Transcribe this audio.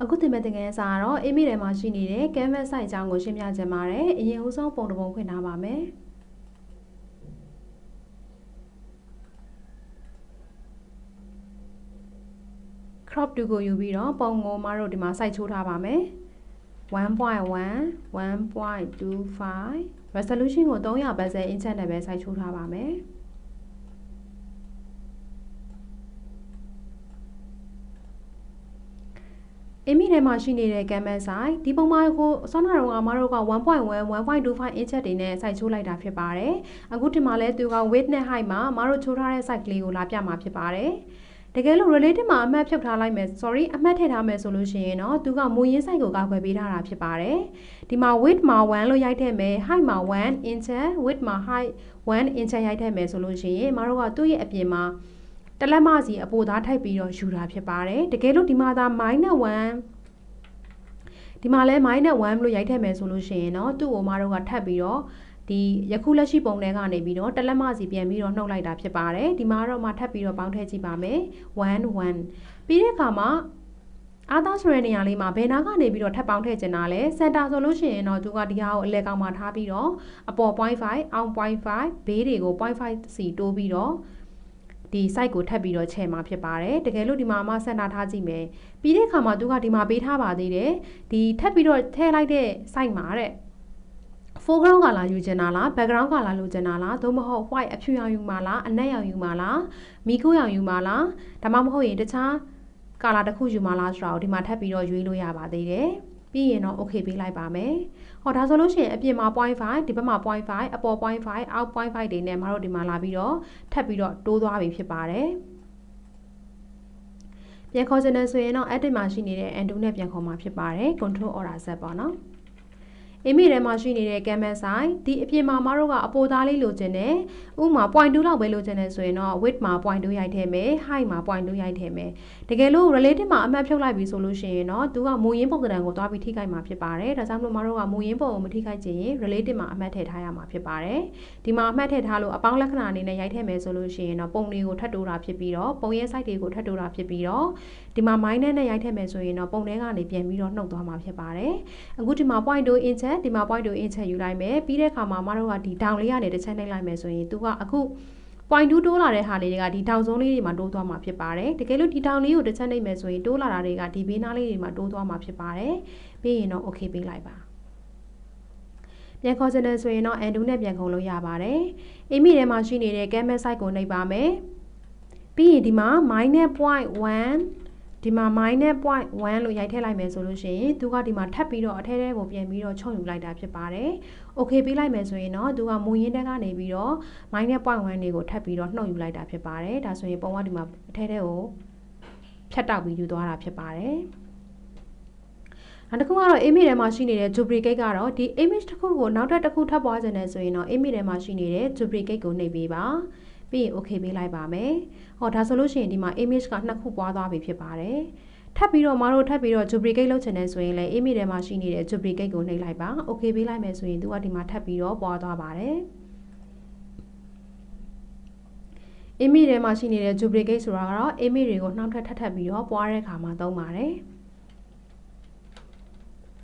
အခုတင်မဲ့တင်ငယ်စာကတော့ image ထဲမှာရှိနေတဲ့ canvas site အကြောင်းကိုရှင်းပြချင်ပါတယ်အရင်ဦးဆုံးပုံတစ်ပုံဖွင့်ထားပါမယ်crop 2ကိုယူပြီးတော့ပုံကိုမတို့ဒီမှာ site ချိုးထားပါမယ် 1.1 1.25 resolution ကို300 pixel inch နဲ့ပဲ site ချိုးထားပါမယ်image ထဲမှာရှိနေတဲ့ canvas size ဒီပုံမှာကိုဆောင်းနာတော့မတို့က 1.1 1.25 inch တွေနဲ့ site ချိုးလိုက်တာဖြစ်ပါတယ်အခုဒီမှာလဲသူက width နဲ့ height မှာမတို့ချိုးထားတဲ့ site ကလေးကိုလာပြမှာဖြစ်ပါတယ်တကယ်လို့ relative မှာအမှတ်ဖြုတ်ထားလိုက်မယ် အမှတ်ထည့်ထားမယ်ဆိုလို့ရှိရင်တော့သူကမူရင်း site ကိုကောက်ွယ်ပေးထားတာဖြစ်ပါတယ်ဒီမှာ width မှာ1လို့ရိုက်ထည့်မယ် height မှာ1 inch width မှာ height 1 inch ရိုက်ထည့်မယ်ဆိုလို့ရှိရင်မတို့ကသူ့ရဲ့အပြင်မှာတလက်မစီအပိုသားထိုက်ပြီးတော့ယူတာဖြစ်ပါတယ်တကယ်လို့ဒီမှာသာ -1 ဒီမှာလဲ -1 လို့ရိုက်ထည့်မယ်ဆိုလို့ရှိရင်တော့သူ့ကိုမတို့ကထပ်ပြီးတော့ဒီယခုလက်ရှိပုံထဲကနေပြီးတော့တလက်မစီပြန်ပြီးတော့နှုတ်လိုက်တာဖြစ်ပါတယ်ဒီမှာတော့မှထပ်ပြီးတော့ပေါင်းထည့်ကြည့်ပါမယ်1 1ပြီးတဲ့အခါမှာအာသာဆိုတဲ့နေရာလေးမှာဘယ်နာကနေပြီးတော့ထပ်ပေါင်းထည့်ချင်တာလဲစင်တာဆိုလို့ရှိရင်တော့သူကဒီဟာကိုအလဲကောင်မှာထားပြီးတော့အပေါ် 0.5 အောက် 0.5 ဘေးတွေကို 0.5 စီတိုးပြီးတော့ဒီ site ကိုထပ်ပြီးတော့ချဲ့မှာဖြစ်ပါတယ်တကယ်လို့ဒီမှာမှစင်တာထားကြည့်မယ်ပြီးတဲ့အခါမှာသူကဒီမှာပေးထားပါသေးတယ်ဒီထပ်ပြီးတော့ထည့်လိုက်တဲ့ site မှာတဲ့ foreground ကလာယူချင်တာလား background ကလာလိုချင်တာလားသို့မဟုတ် white အဖြူရောင်ယူမှာလားအနက်ရောင်ယူမှာလားမီးခိုးရောင်ယူမှာလားဒါမှမဟုတ်ရင်တခြား color တစ်ခုယူမှာလားဆိုတာကိုဒီမှာထပ်ပြီးတော့ရွေးလို့ရပါသေးတယ်ပြီးရင်တော့ okay ပေးလိုက်ပါမယ်ဟောဒါဆိုလို့ရှိရင်အပြင်မှာ 0.5 ဒီဘက်မှာ 0.5 အပေါ် 0.5 အောက် 0.5 တွေနဲ့မတို့ဒီမှာလာပြီးတော့ထပ်ပြီးတော့တိုးသွားပြီဖြစ်ပါတယ်ပြန်ခေါ်ချင်တယ်ဆိုရင်တော့ edit မှာရှိနေတဲ့ undo နဲ့ပြန်ခေါ်မှာဖြစ်ပါတယ် control order z ပေါ့နော်image ထဲမှာရှိနေတဲ့ canvas size ဒီအပြင်မှာမတို့ကအပိုသားလေးလိုချင်တယ်ဥပမာ 0.2 လောက်ပဲလိုချင်တယ်ဆိုရင်တော့ width မှာ 0.2 ရိုက်ထည့်မယ် height မှာ 0.2 ရိုက်ထည့်မယ်တကယ်လို့ relative မှာအမှတ်ဖြုတ်လိုက်ပြီဆိုလို့ရှိရင်တော့သူကမူရင်းပုံစံကိုသွားပြီးထိခိုက်မှာဖြစ်ပါတယ်ဒါကြောင့်မို့မတို့ကမူရင်းပုံကိုမထိခိုက်ချင်ရင် relative မှာအမှတ်ထည့်ထားရမှာဖြစ်ပါတယ်ဒီမှာအမှတ်ထည့်ထားလို့အပေါင်းလက္ခဏာအနေနဲ့ရိုက်ထည့်မယ်ဆိုလို့ရှိရင်တော့ပုံတွေကိုထပ်တိုးတာဖြစ်ပြီးတော့ပုံရဲ့ site တွေကိုထပ်တိုးတာဖြစ်ပြီးတော့ဒီမှာ minus နဲ့ရိုက်ထည့်မယ်ဆိုရင်တော့ပုံထဲကနေပြန်ပြီးတော့နှုတ်သွားမှာဖြစ်ပါတယ်အခုဒီမှာ 0.2 inch ဒီမှာ 0.2 inch ယူလိုက်မယ်ပြီးတဲ့အခါမှာမတို့ကဒီ down လေးကနေတစ်ချက်နှိပ်လိုက်မယ်ဆိုရင်သူကအခု 0.2 တိုးလာတဲ့ဟာလေးတွေကဒီ down ဇုံးလေးတွေမှာတိုးသွားမှာဖြစ်ပါတယ်တကယ်လို့ဒီ down လေးကိုတစ်ချက်နှိပ်မယ်ဆိုရင်တိုးလာတာတွေကဒီဘေးနားလေးတွေမှာတိုးသွားမှာဖြစ်ပါတယ်ပြီးရင်တော့ okay ပေးလိုက်ပါပြန်ခေါ်ချင်တယ်ဆိုရင်တော့ undo နဲ့ပြန်ခေါ်လို့ရပါတယ် image ထဲမှာရှိနေတဲ့ canvas site ကိုနှိပ်ပါမယ်ပြီးရင်ဒီမှာ -0.1 ဒီမှာ -0.1 လို့ရိုက်ထည့်လိုက်မယ်ဆိုလို့ရှိရင်သူကဒီမှာထပ်ပြီးတော့အထဲထဲကိုပြန်ပြီးတော့ချုပ်ယူလိုက်တာဖြစ်ပါတယ်။ Okay ပေးလိုက်မယ်ဆိုရင်တော့သူကမူရင်းတက်ကနေပြီးတော့ -0.1 တွေကိုထပ်ပြီးတော့နှုတ်ယူလိုက်တာဖြစ်ပါတယ်။ဒါဆိုရင်ပုံကဒီမှာအထဲထဲကိုဖြတ်တောက်ပြီးယူသွားတာဖြစ်ပါတယ်။နောက်တစ်ခုကတော့ image ထဲမှာရှိနေတဲ့ duplicate ကတော့ဒီ image တစ်ခုကိုနောက်ထပ်တစ်ခုထပ်ပွားခြင်းနဲ့ဆိုရင်တော့ image ထဲမှာရှိနေတဲ့ duplicate ကိုနှိပ်ပေးပါ။ပြီးရင် okay ပေးလိုက်ပါမယ်။ဟောဒါဆိုလို့ရှိရင်ဒီမှာ image ကနှစ်ခုပွားသွားပြီဖြစ်ပါတယ်။ထပ်ပြီးတော့မတို့ထပ်ပြီးတော့ duplicate လုပ်ချင်တယ်ဆိုရင်လည်း image ထဲမှာရှိနေတဲ့ duplicate ကိုနှိပ်လိုက်ပါ။ okay ပေးလိုက်မယ်ဆိုရင်သူကဒီမှာထပ်ပြီးတော့ပွားသွားပါတယ်။ image ထဲမှာရှိနေတဲ့ duplicate ဆိုတာကတော့ image တွေကိုနှောက်ထပ်ပြီးတော့ပွားတဲ့အခါမှာသုံးပါတယ်။